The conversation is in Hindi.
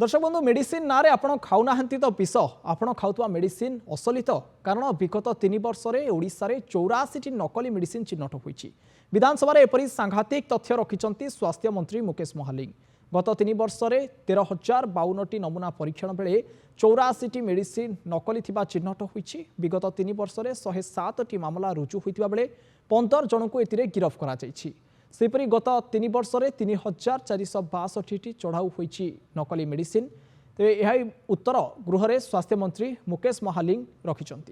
दर्शक बंधु मेडिसिन ना आप खाऊना तो विष आप खाऊा मेडिसिन असली तो कारण विगत 3 वर्ष में ओडिशा रे 84 नकली मेडिसिन चिन्हट होती। विधानसभा एपरी सांघातिक तथ्य रखिंट स्वास्थ्य मंत्री मुकेश महालिंग। गत 3 वर्ष में 13,052 नमूना परीक्षण बेले 84 मेडिसिन नकली चिन्हट होती। विगत 3 वर्ष में 107 मामला रुजु होता बेले 15 जन को गिरफ कर सेपरी गत 3 वर्ष में 3,462 चढ़ाऊ होती नकली मेडिसिन। तेज यह उत्तर गृह में स्वास्थ्य मंत्री मुकेश महालिंग रखिंट।